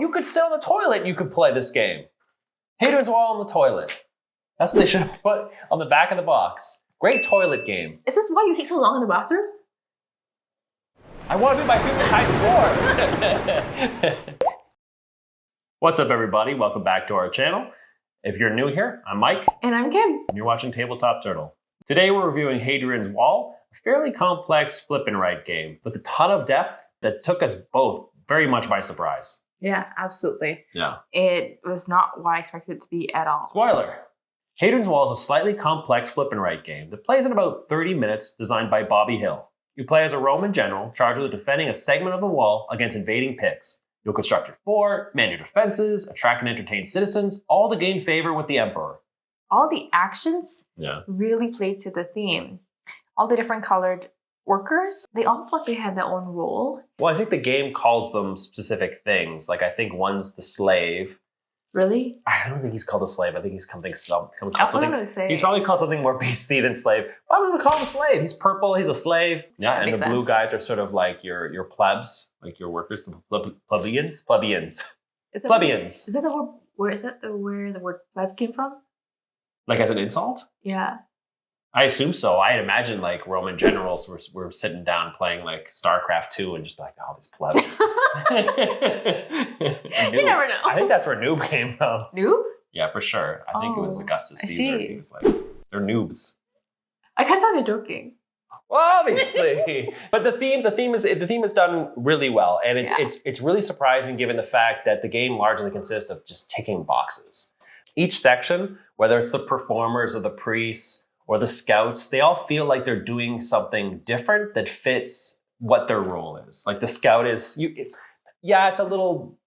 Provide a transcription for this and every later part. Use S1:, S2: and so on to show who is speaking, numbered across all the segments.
S1: you could sit on the toilet and you could play this game. Hadrian's Wall on the toilet. That's what they should have put on the back of the box. Great toilet game.
S2: Is this why you take so long in the bathroom?
S1: I want to be my favorite high score. What's up, everybody? Welcome back to our channel. If you're new here, I'm Mike.
S2: And I'm Kim.
S1: And you're watching Tabletop Turtle. Today we're reviewing Hadrian's Wall, a fairly complex flip and write game with a ton of depth that took us both very much by surprise.
S2: Yeah, absolutely.
S1: Yeah.
S2: It was not what I expected it to be at all.
S1: Spoiler! Hadrian's Wall is a slightly complex flip and write game that plays in about 30 minutes, designed by Bobby Hill. You play as a Roman general charged with defending a segment of the wall against invading Picts. You'll construct your fort, man your defenses, attract and entertain citizens, all to gain favor with the emperor.
S2: All the actions really played to the theme. All the different colored workers, they all felt like they had their own role.
S1: Well, I think the game calls them specific things. Like, I think one's the slave.
S2: Really?
S1: I don't think he's called a slave. I think he's something.
S2: That's what I'm gonna say.
S1: He's probably called something more BC than slave. Why would we call him a slave? He's purple. He's a slave. Yeah, and the blue guys are sort of like your plebs, like your workers, the plebeians. Plebeians.
S2: Is that the word? Where the word pleb came from?
S1: Like as an insult?
S2: Yeah.
S1: I assume so. I imagine like Roman generals were sitting down playing like StarCraft 2 and just like, oh, these plebs.
S2: You never know.
S1: I think that's where noob came from.
S2: Noob?
S1: Yeah, for sure. I think it was Augustus Caesar.
S2: See.
S1: He was like, they're noobs.
S2: I kind of thought you were joking.
S1: Well, obviously. But the theme is done really well. And it's really surprising given the fact that the game largely consists of just ticking boxes. Each section, whether it's the performers or the priests or the scouts, they all feel like they're doing something different that fits what their role is. Like the scout is, it's a little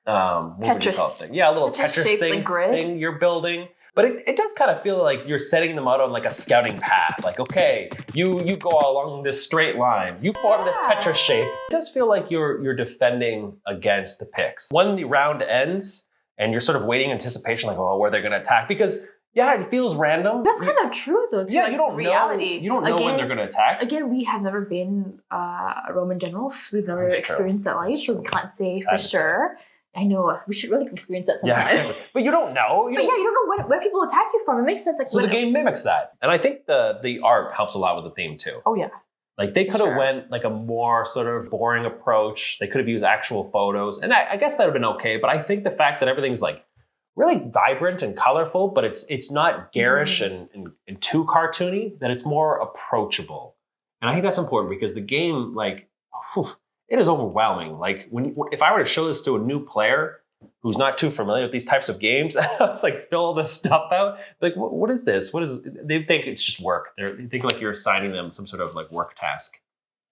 S2: Tetris
S1: thing. Yeah, a little Tetris thing you're building. But it does kind of feel like you're setting them out on like a scouting path. Like, okay, you go along this straight line. You form this Tetris shape. It does feel like you're defending against the Picts. When the round ends and you're sort of waiting in anticipation, like, oh, where they're going to attack. Because, yeah, it feels random.
S2: That's kind of true, though.
S1: Yeah,
S2: like,
S1: you don't
S2: reality.
S1: You don't know when they're going to attack.
S2: Again, we have never been Roman generals. We've never experienced that life, so we can't say for sure. I know, we should really experience that sometime.
S1: Yeah, exactly. But you don't know.
S2: You don't know where people attack you from. It makes sense. Like,
S1: so the game mimics that. And I think the art helps a lot with the theme, too.
S2: Oh, yeah.
S1: Like, they could have went like a more sort of boring approach. They could have used actual photos. And I guess that would have been okay. But I think the fact that everything's like really vibrant and colorful, but it's not garish and too cartoony, that it's more approachable. And I think that's important because the game, like, it is overwhelming. Like, if I were to show this to a new player who's not too familiar with these types of games, I was like, fill all this stuff out. Like, what is this? They think it's just work. They think like you're assigning them some sort of like work task.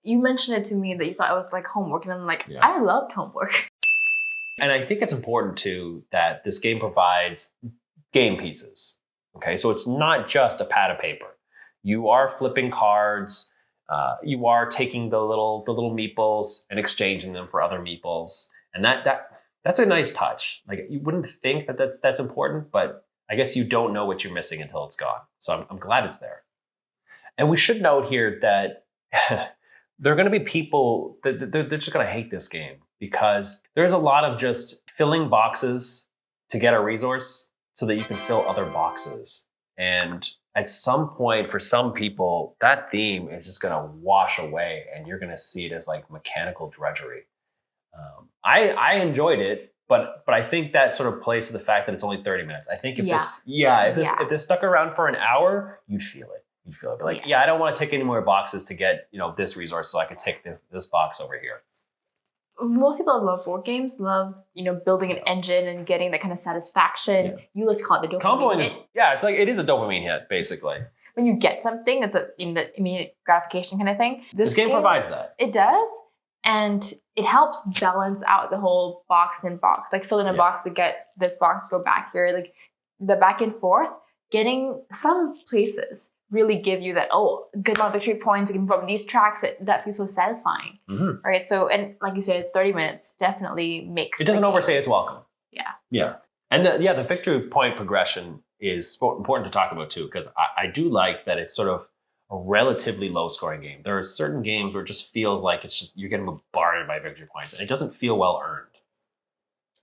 S2: You mentioned it to me that you thought it was like homework, and I'm like, I loved homework.
S1: And I think it's important too that this game provides game pieces. Okay, so it's not just a pad of paper. You are flipping cards. You are taking the little meeples and exchanging them for other meeples, and that's a nice touch. Like, you wouldn't think that that's important, but I guess you don't know what you're missing until it's gone. So I'm glad it's there. And we should note here that there are going to be people that they're just going to hate this game because there's a lot of just filling boxes to get a resource so that you can fill other boxes. And at some point, for some people, that theme is just going to wash away and you're going to see it as like mechanical drudgery. I enjoyed it, but I think that sort of plays to the fact that it's only 30 minutes. I think if this stuck around for an hour, you'd feel it. You'd feel it. But like, I don't want to tick any more boxes to get, this resource so I could tick this box over here.
S2: Most people that love board games love, building an engine and getting that kind of satisfaction. Yeah. You like to call it the dopamine hit.
S1: It's like, it is a dopamine hit, basically.
S2: When you get something, it's the immediate gratification kind of thing.
S1: This game provides that.
S2: It does. And it helps balance out the whole box and box. Like, fill in a box to get this box to go back here. Like, the back and forth, getting some places really give you that, good amount of victory points from these tracks that feels so satisfying. Mm-hmm. Right? So, and like you said, 30 minutes definitely makes
S1: it doesn't overstay its welcome.
S2: Yeah.
S1: Yeah. And the victory point progression is important to talk about too, because I do like that it's sort of a relatively low scoring game. There are certain games where it just feels like it's just, you're getting bombarded by victory points and it doesn't feel well earned.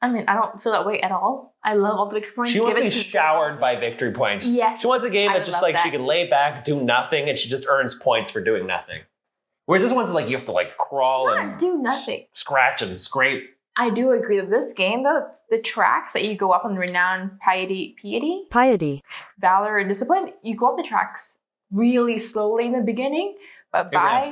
S2: I mean, I don't feel that way at all. I love all the victory points.
S1: She wants to be showered by victory points.
S2: Yes.
S1: She wants a game that's just like she can lay back, do nothing, and she just earns points for doing nothing. Whereas this one's like you have to like crawl and
S2: do nothing,
S1: scratch and scrape.
S2: I do agree with this game though. The tracks that you go up on the renown piety, valor, and discipline, you go up the tracks really slowly in the beginning, but by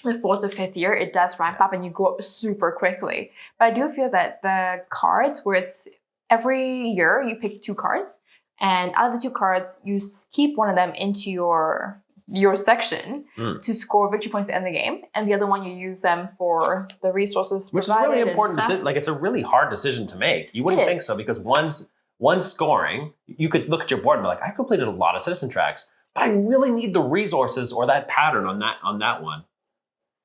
S2: the 4th or 5th year, it does ramp up and you go up super quickly. But I do feel that the cards, where it's every year you pick 2 cards, and out of the 2 cards, you keep one of them into your section to score victory points at the end of the game, and the other one you use them for the resources.
S1: Which is really important. Like it's a really hard decision to make. You wouldn't think so, because one's scoring. You could look at your board and be like, I completed a lot of citizen tracks, but I really need the resources or that pattern on that one.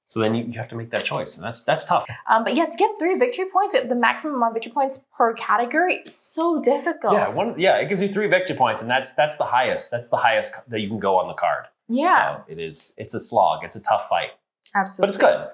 S1: So then you have to make that choice, and that's tough.
S2: But yeah, to get 3 victory points, the maximum amount of victory points per category is so difficult.
S1: Yeah, it gives you 3 victory points, and that's the highest. That's the highest that you can go on the card.
S2: Yeah.
S1: So it's a slog. It's a tough fight.
S2: Absolutely.
S1: But it's good.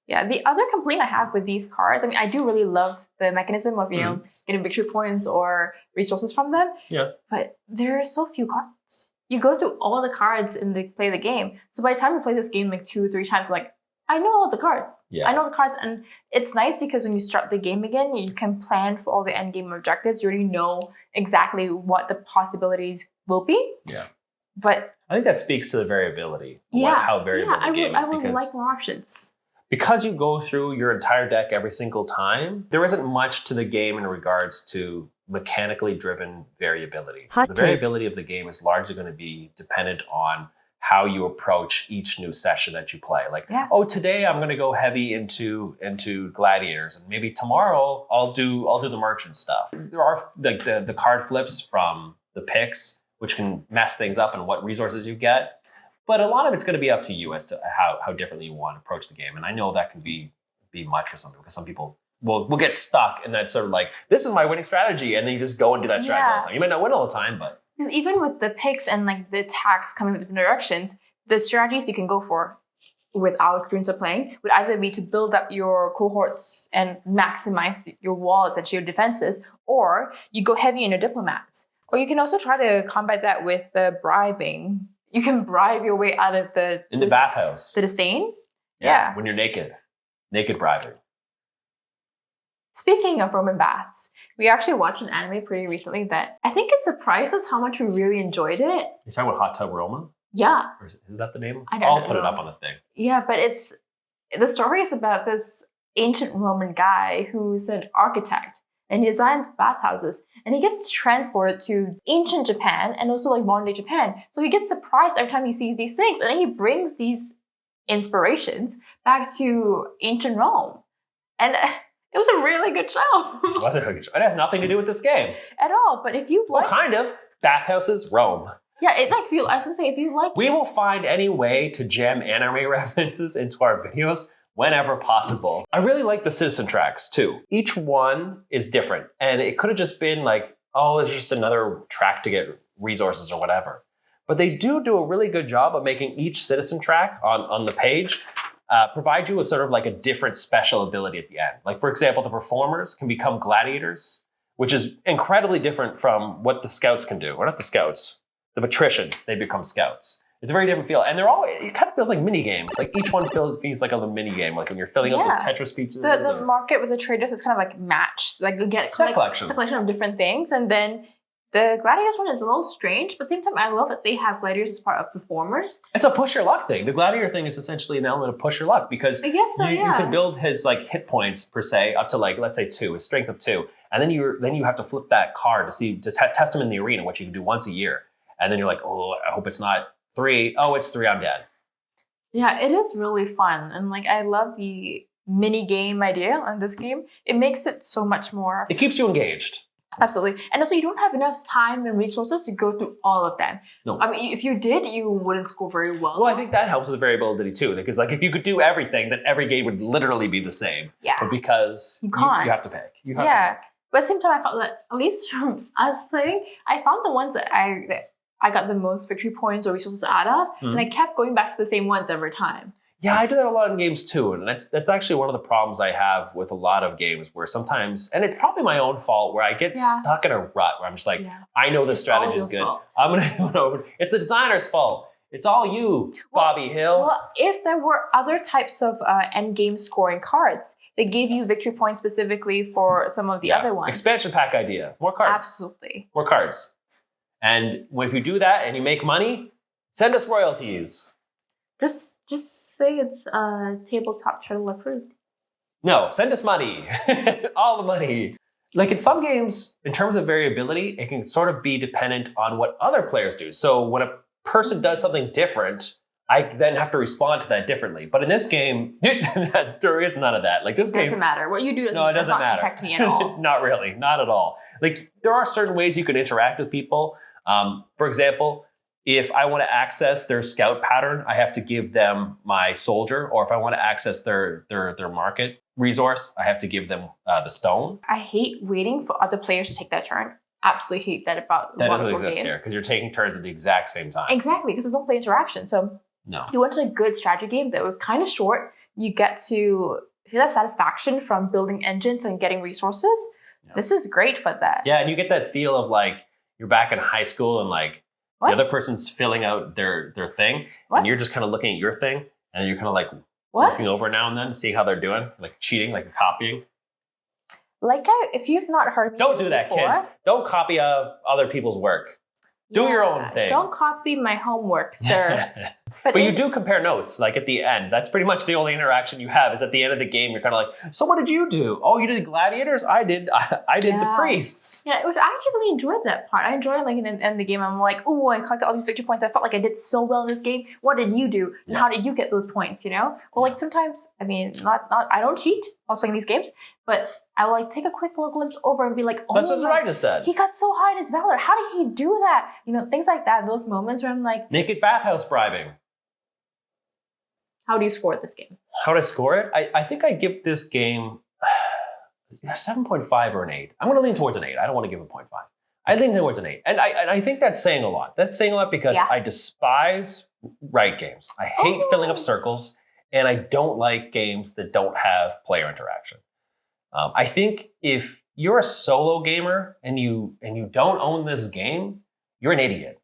S2: Yeah. The other complaint I have with these cards, I mean, I do really love the mechanism of, getting victory points or resources from them.
S1: Yeah.
S2: But there are so few cards. You go through all the cards in play the game. So by the time you play this game like 2 or 3 times, like, I know all the cards.
S1: Yeah.
S2: I know the cards. And it's nice because when you start the game again, you can plan for all the end game objectives. You already know exactly what the possibilities will be.
S1: Yeah.
S2: But
S1: I think that speaks to the variability. How variable the game is.
S2: I would like more options.
S1: Because you go through your entire deck every single time, there isn't much to the game in regards to mechanically driven variability. The variability of the game is largely going to be dependent on how you approach each new session that you play. Like, today I'm going to go heavy into gladiators, and maybe tomorrow I'll do the merchant stuff. There are like the card flips from the picks, which can mess things up and what resources you get. But a lot of it's going to be up to you as to how differently you want to approach the game. And I know that can be much for some people, because some people will get stuck in that sort of like, this is my winning strategy, and then you just go and do that strategy all the time. You might not win all the time, but
S2: because even with the picks and like the attacks coming with different directions, the strategies you can go for with our experience of playing would either be to build up your cohorts and maximize your walls and your defenses, or you go heavy in your diplomats. Or you can also try to combat that with the bribing. You can bribe your way out of the
S1: bathhouse.
S2: The disdain.
S1: Yeah. When you're naked bribing.
S2: Speaking of Roman baths, we actually watched an anime pretty recently that I think it surprised us how much we really enjoyed it.
S1: You're talking about Hot Tub Roma?
S2: Yeah.
S1: Or is that the name?
S2: I'll
S1: put it up on the thing.
S2: Yeah, but the story is about this ancient Roman guy who's an architect, and he designs bathhouses, and he gets transported to ancient Japan and also like modern day Japan. So he gets surprised every time he sees these things, and then he brings these inspirations back to ancient Rome. And it was a really good show.
S1: It was a really good show. It has nothing to do with this game.
S2: At all. But if you like...
S1: Well, kind of. Bathhouses, Rome.
S2: Yeah, I was going to say, if you like...
S1: We will find any way to jam anime references into our videos whenever possible. I really like the citizen tracks, too. Each one is different. And it could have just been like, oh, it's just another track to get resources or whatever. But they do a really good job of making each citizen track on the page provide you with sort of like a different special ability at the end. Like, for example, the performers can become gladiators, which is incredibly different from what the scouts can do. Or not the scouts, the patricians, they become scouts. It's a very different feel. And it kind of feels like mini games. Like each one feels like a little mini game. Like when you're filling up those Tetris pizzas.
S2: The market with the traders is kind of like matched. Like you get
S1: set collection.
S2: It's a collection of different things. And then the gladiators one is a little strange, but at the same time, I love that they have gladiators as part of performers.
S1: It's a push your luck thing. The gladiator thing is essentially an element of push your luck, because
S2: I guess so,
S1: you can build his like hit points per se up to like, let's say 2, his strength of 2. And then you have to flip that card to test him in the arena, which you can do once a year. And then you're like, oh, I hope it's not 3. Oh, it's 3, I'm dead.
S2: Yeah, it is really fun. And like, I love the mini game idea on this game. It makes it so much more.
S1: It keeps you engaged.
S2: Absolutely. And also you don't have enough time and resources to go through all of them.
S1: No.
S2: I mean, if you did, you wouldn't score very well.
S1: Well, I think that helps with variability too. Because like if you could do everything, then every game would literally be the same.
S2: Yeah.
S1: But because you have to pick. You have to pick.
S2: But at the same time, I felt that, at least from us playing, I found the ones that I got the most victory points or resources out of. And I kept going back to the same ones every time.
S1: Yeah, I do that a lot in games too. And that's actually one of the problems I have with a lot of games where sometimes, and it's probably my own fault, where I get stuck in a rut where I'm just like, I know this strategy is good.
S2: Fault.
S1: I'm going to do it over. It's the designer's fault. It's all you, Bobby Hill.
S2: Well, if there were other types of end game scoring cards that gave you victory points specifically for some of the other ones.
S1: Expansion pack idea. More cards.
S2: Absolutely.
S1: More cards. And if you do that and you make money, send us royalties.
S2: Just say it's Tabletop Turtle approved.
S1: No, send us money. All the money. Like in some games, in terms of variability, it can sort of be dependent on what other players do. So when a person does something different, I then have to respond to that differently. But in this game, there is none of that. Like this game
S2: doesn't matter. What you do
S1: it doesn't matter.
S2: Affect me at all.
S1: Not really. Not at all. Like there are certain ways you can interact with people. For example, if I want to access their scout pattern, I have to give them my soldier. Or if I want to access their market resource, I have to give them the stone.
S2: I hate waiting for other players to take their turn. Absolutely hate that about
S1: that doesn't
S2: multiple
S1: exist
S2: games.
S1: Here because you're taking turns at the exact same time.
S2: Exactly, because there's no play interaction. So
S1: no.
S2: You wanted a good strategy game that was kind of short. You get to feel that satisfaction from building engines and getting resources. Yeah. This is great for that.
S1: Yeah, and you get that feel of like you're back in high school and like the other person's filling out their thing, and you're just kind of looking at your thing, and you're kind of like looking over now and then, seeing how they're doing, like cheating, like copying.
S2: Like if you've not heard me
S1: don't do that,
S2: before,
S1: kids. Don't copy other people's work. Do your own thing.
S2: Don't copy my homework, sir.
S1: But you do compare notes, like at the end. That's pretty much the only interaction you have is at the end of the game. You're kind of like, so what did you do? Oh, you did gladiators? I did the priests.
S2: Yeah, I actually really enjoyed that part. I enjoyed like in the end of the game, I'm like, oh, I collected all these victory points. I felt like I did so well in this game. What did you do? And how did you get those points, you know? Well, like sometimes, I mean, not I don't cheat while playing these games, but I will like take a quick little glimpse over and be like, oh,
S1: that's what I just said.
S2: He got so high in his valor. How did he do that? You know, things like that. Those moments where I'm like,
S1: naked bathhouse bribing.
S2: How do you score this game?
S1: How do I score it? I think I give this game a 7.5 or an 8. I'm going to lean towards an 8. I don't want to give a 0.5. I lean towards an 8. And I think that's saying a lot. That's saying a lot because I despise right games. I hate filling up circles, and I don't like games that don't have player interaction. I think if you're a solo gamer and you don't own this game, you're an idiot.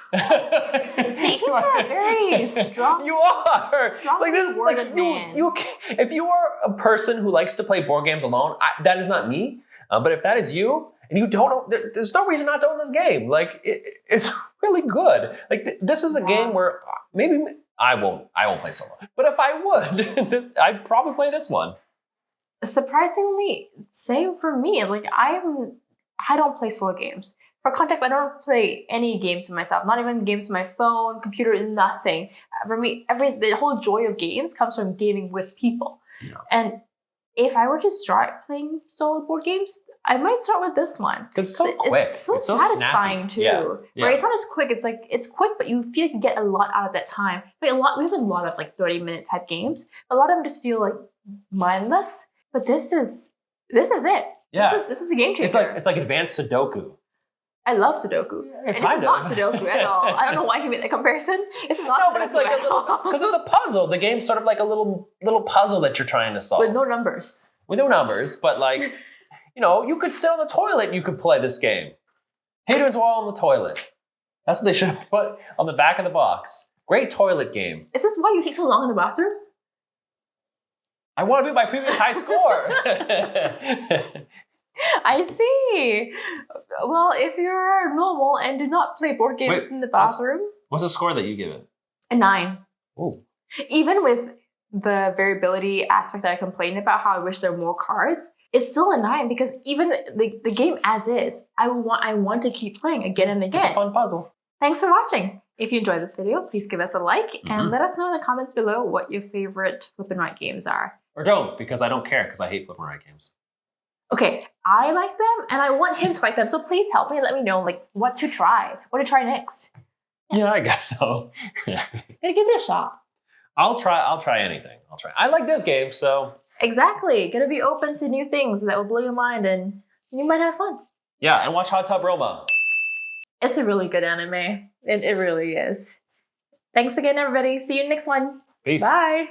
S2: He's a very strong.
S1: You are
S2: strong
S1: like this. Like you, if you are a person who likes to play board games alone, that is not me. But if that is you, and you don't own, there's no reason not to own this game. Like it's really good. Like this is a game where maybe I won't play solo. But if I would, I'd probably play this one.
S2: Surprisingly, same for me. Like I don't play solo games. For context, I don't play any games myself, not even games on my phone, computer, nothing. For me, the whole joy of games comes from gaming with people. Yeah. And if I were to start playing solo board games, I might start with this one.
S1: It's so quick.
S2: It's so satisfying
S1: snappy.
S2: too.
S1: Yeah.
S2: Right? It's not as quick. It's like it's quick, but you feel like you get a lot out of that time. Like we have a lot of like 30-minute type games. A lot of them just feel like mindless. But this is it.
S1: Yeah.
S2: This is a game changer.
S1: It's like advanced Sudoku.
S2: I love Sudoku. And this is not Sudoku at all. I don't know why he made that comparison. It's not Sudoku.
S1: But it's like a little, because it's a puzzle. The game's sort of like a little puzzle that you're trying to solve.
S2: With no numbers.
S1: With no numbers, but like, you could sit on the toilet and you could play this game. Hadrian's Wall on the toilet. That's what they should have put on the back of the box. Great toilet game.
S2: Is this why you take so long in the bathroom?
S1: I want to beat my previous high score.
S2: I see. Well, if you're normal and do not play board games in the bathroom.
S1: What's the score that you give it?
S2: A 9.
S1: Ooh.
S2: Even with the variability aspect that I complained about, how I wish there were more cards, it's still a 9 because even the game as is, I want to keep playing again and again.
S1: It's a fun puzzle.
S2: Thanks for watching. If you enjoyed this video, please give us a like and let us know in the comments below what your favorite flip and write games are.
S1: Or don't, because I don't care, because I hate flip and write games.
S2: Okay, I like them and I want him to like them. So please help me and let me know like what to try next.
S1: Yeah, I guess so.
S2: Gonna give it a shot.
S1: I'll try anything. I like this game, so.
S2: Exactly. Gonna be open to new things that will blow your mind and you might have fun.
S1: Yeah, and watch Hot Tub Roma.
S2: It's a really good anime. It really is. Thanks again, everybody. See you next one.
S1: Peace.
S2: Bye.